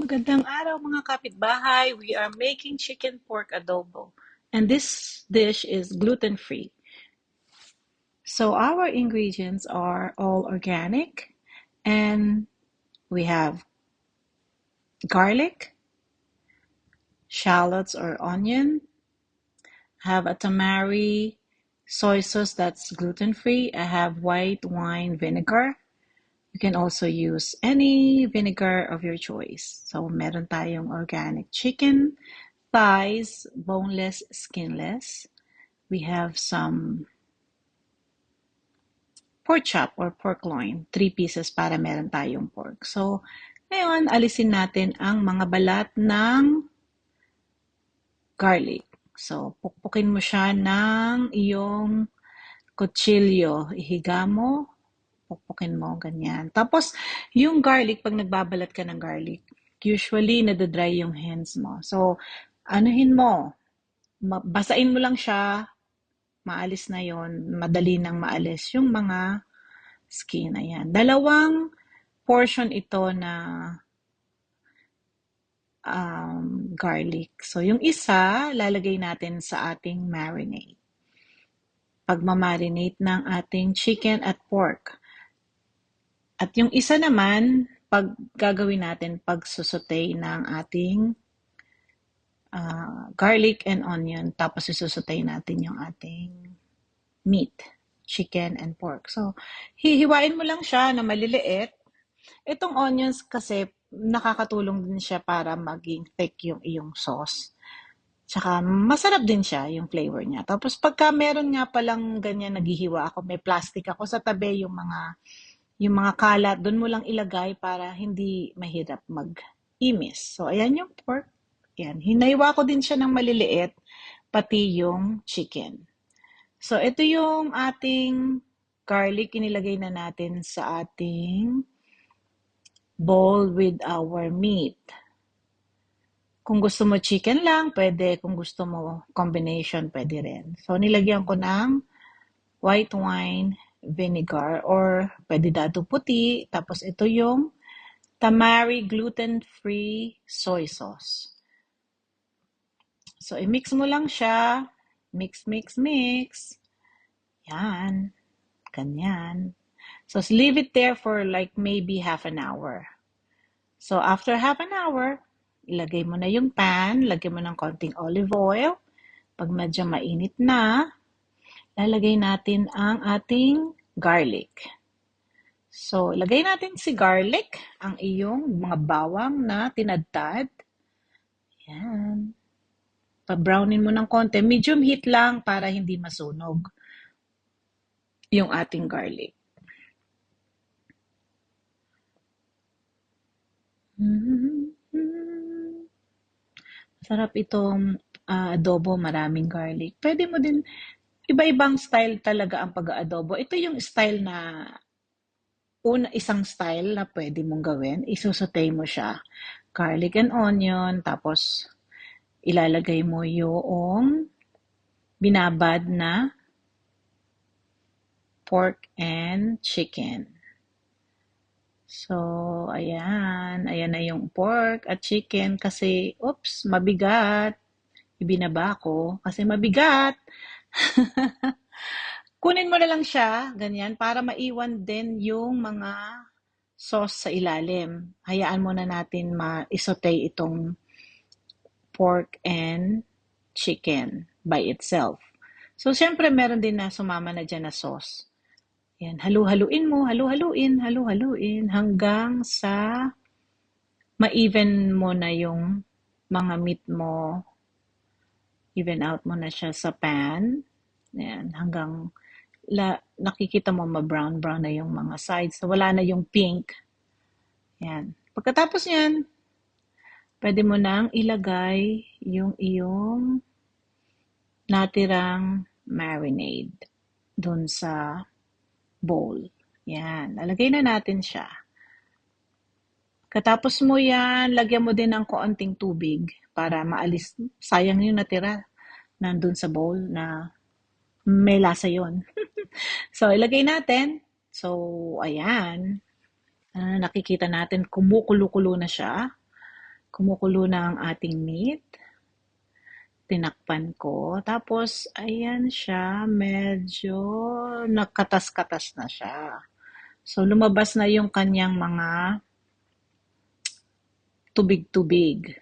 Magandang araw mga kapitbahay. We are making chicken pork adobo. And this dish is gluten-free. So our ingredients are all organic and we have garlic, shallots or onion, have a tamari soy sauce that's gluten-free. I have white wine vinegar. You can also use any vinegar of your choice. So meron tayong organic chicken, thighs, boneless, skinless. We have some pork chop or pork loin, 3 pieces para meron tayong pork. So, ngayon, alisin natin ang mga balat ng garlic. So, pukpukin mo siya ng iyong kutsilyo. Ihiga mo, pukpukin mo, ganyan. Tapos, yung garlic, pag nagbabalat ka ng garlic, usually nadadry yung hands mo. So, anuhin mo, basain mo lang siya, maalis na yon, madali nang maalis yung mga skin. Ayan. Dalawang portion ito na garlic. So, yung isa, lalagay natin sa ating marinade. Pagmamarinate ng ating chicken at pork. At yung isa naman, pag gagawin natin pagsusutay ng ating garlic and onion, tapos isusutay natin yung ating meat, chicken and pork. So, hihiwain mo lang siya na maliliit. Itong onions kasi nakakatulong din siya para maging thick yung iyong sauce. Tsaka masarap din siya yung flavor niya. Tapos pagka meron nga palang ganyan naghihiwa ako, may plastic ako sa tabi yung mga kalat, doon mo lang ilagay para hindi mahirap mag-imis. So ayan yung pork. Yan, hinaywa ko din siya ng maliliit, pati yung chicken. So, ito yung ating garlic. Inilagay na natin sa ating bowl with our meat. Kung gusto mo chicken lang, pwede. Kung gusto mo combination, pwede rin. So, nilagyan ko ng white wine vinegar or pwede dado puti. Tapos, ito yung tamari gluten-free soy sauce. So, i-mix mo lang siya. Mix, mix, mix. Yan. Ganyan. So, leave it there for like maybe half an hour. So, after half an hour, ilagay mo na yung pan, lagyan mo ng konting olive oil. Pag medyo mainit na, lalagay natin ang ating garlic. So, ilagay natin si garlic, ang iyong mga bawang na tinadtad. Yan. Pa-brownin mo ng konti. Medium heat lang para hindi masunog yung ating garlic. Sarap itong adobo, maraming garlic. Pwede mo din, iba-ibang style talaga ang pag-aadobo. Ito yung style na, isang style na pwede mong gawin. Isusutay mo siya. Garlic and onion, tapos ilalagay mo yung binabad na pork and chicken. So, ayan. Ayan na yung pork at chicken kasi, oops, mabigat. Ibinaba ko kasi mabigat. Kunin mo na lang siya, ganyan, para maiwan din yung mga sauce sa ilalim. Hayaan muna natin ma-saute itong pork and chicken by itself. So, syempre, meron din na sumama na dyan na sauce. Yan, halu-haluin mo, halu-haluin, hanggang sa ma-even mo na yung mga meat mo. Even out mo na siya sa pan. Yan, hanggang nakikita mo ma-brown-brown na yung mga sides. So, wala na yung pink. Yan. Pagkatapos yan, pwede mo nang ilagay yung iyong natirang marinade dun sa bowl. Yan. Lalagay na natin siya. Katapos mo yan, lagyan mo din ng kaunting tubig para maalis. Sayang yung natira nandun sa bowl na may lasa yon. So, ilagay natin. So, ayan. Nakikita natin, kumukulo-kulo na siya. Kumukulo na ang ating meat. Tinakpan ko. Tapos, ayan siya, medyo nakatas-katas na siya. So, lumabas na yung kanyang mga tubig-tubig.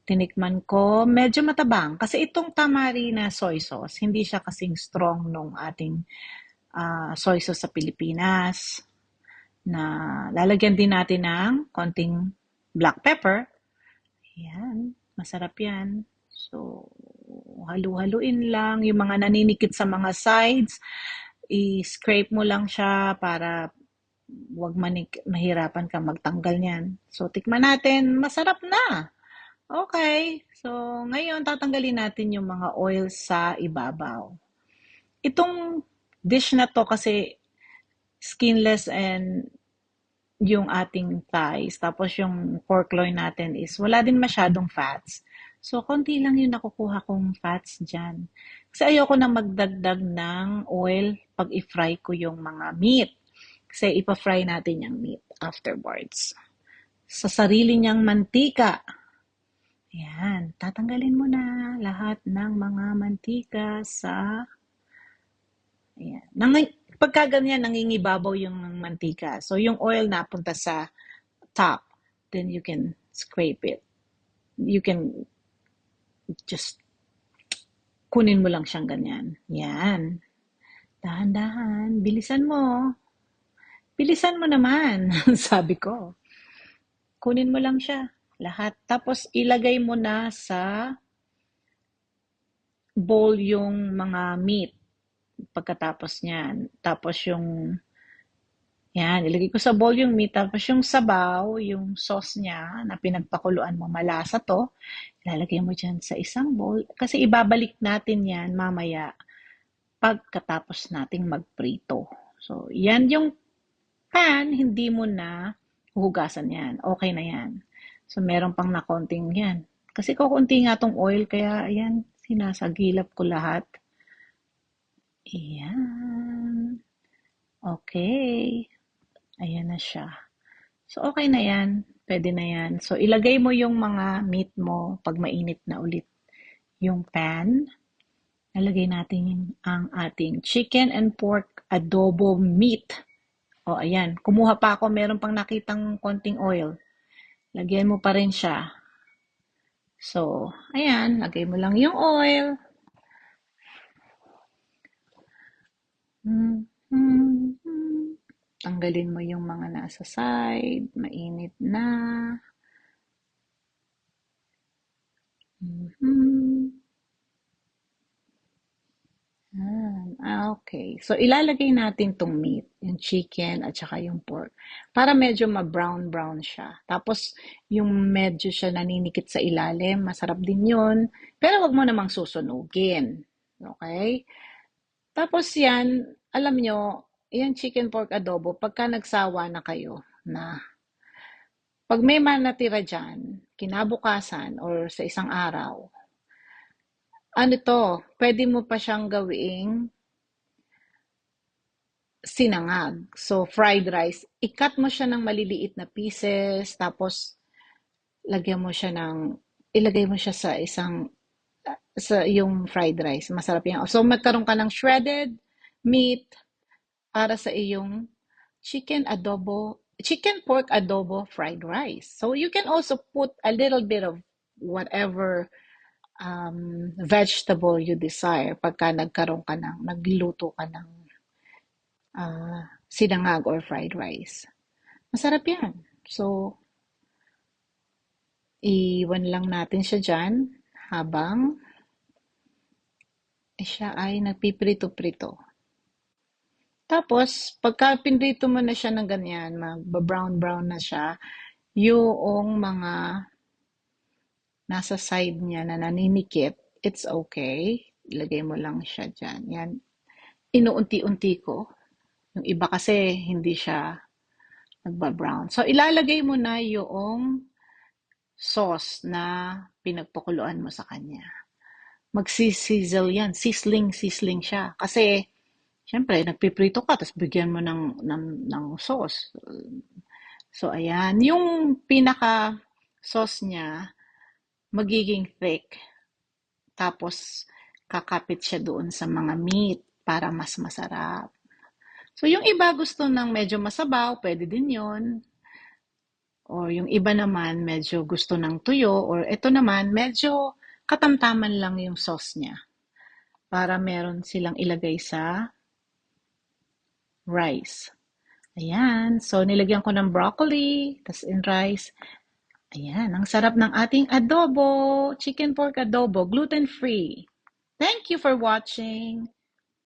Tinikman ko, medyo matabang. Kasi itong tamari na soy sauce, hindi siya kasing strong nung ating soy sauce sa Pilipinas. Na lalagyan din natin ng konting black pepper. Ayan, masarap yan. So, halu-haluin lang. Yung mga naninikit sa mga sides, i-scrape mo lang siya para wag mahirapan ka magtanggal niyan. So, tikman natin. Masarap na. Okay. So, ngayon tatanggalin natin yung mga oil sa ibabaw. Itong dish na to kasi skinless and yung ating thighs, tapos yung pork loin natin is wala din masyadong fats. So, konti lang yung nakukuha kong fats dyan. Kasi ayoko na magdagdag ng oil pag i-fry ko yung mga meat. Kasi ipa-fry natin yung meat afterwards. Sa sarili niyang mantika. Ayan, tatanggalin mo na lahat ng mga mantika sa... Ayan. Pagka ganyan, nangingibabaw yung mantika. So, yung oil napunta sa top, then you can scrape it. You can just kunin mo lang siyang ganyan. Yan. Dahan-dahan. Bilisan mo. Bilisan mo naman, sabi ko. Kunin mo lang siya. Lahat. Tapos ilagay mo na sa bowl yung mga meat pagkatapos niyan. Tapos yung yan, ilagay ko sa bowl yung meat. Tapos yung sabaw, yung sauce niya na pinagpakuluan mo, malasa to. Ilalagay mo dyan sa isang bowl. Kasi ibabalik natin yan mamaya pagkatapos nating magprito. So, yan yung pan, hindi mo na huhugasan yan. Okay na yan. So, meron pang nakonting yan. Kasi kukunti nga tong oil, kaya ayan, sinasagilap ko lahat. Ayan. Okay. Ayan na siya. So, okay na yan. Pwede na yan. So, ilagay mo yung mga meat mo pag mainit na ulit yung pan. Nalagay natin ang ating chicken and pork adobo meat. O, ayan. Kumuha pa ako. Meron pang nakitang konting oil. Lagyan mo pa rin siya. So, ayan. Lagay mo lang yung oil. Tanggalin mo yung mga nasa side. Mainit na. Okay. So, ilalagay natin tong meat, yung chicken at saka yung pork, para medyo ma-brown-brown siya. Tapos, yung medyo siya naninikit sa ilalim, masarap din yun. Pero wag mo namang susunugin. Okay? Tapos yan, alam nyo, yung chicken pork adobo, pagka nagsawa na kayo na pag may manatira dyan, kinabukasan or sa isang araw, ano to, pwede mo pa siyang gawing sinangag. So, fried rice, ikat mo siya ng maliliit na pieces, tapos lagyan mo siya ng, ilagay mo siya sa sa yung fried rice. Masarap yan. So, magkaroon ka ng shredded meat para sa iyong chicken pork adobo fried rice. So, you can also put a little bit of whatever vegetable you desire pagka nagluto ka ng sinangag or fried rice. Masarap yan. So, iwan lang natin siya dyan habang siya ay nagpiprito-prito. Tapos, pagka pinrito mo na siya ng ganyan, mag-brown-brown na siya, yung mga nasa side niya na naninikip, it's okay. Ilagay mo lang siya dyan. Yan. Inuunti-unti ko. Yung iba kasi hindi siya nagba-brown. So, ilalagay mo na yung sauce na pinagpakuluan mo sa kanya. Magsisizzle yan. Sizzling siya. Kasi, syempre, nagpiprito ka, tapos bigyan mo ng sauce. So, ayan. Yung pinaka sauce niya magiging thick. Tapos, kakapit siya doon sa mga meat para mas masarap. So, yung iba gusto ng medyo masabaw, pwede din yon. Or yung iba naman medyo gusto ng tuyo. Or ito naman, medyo katamtaman lang yung sauce niya. Para meron silang ilagay sa rice. Ayan. So, nilagyan ko ng broccoli, tas in rice. Ayan. Ang sarap ng ating adobo. Chicken pork adobo. Gluten-free. Thank you for watching.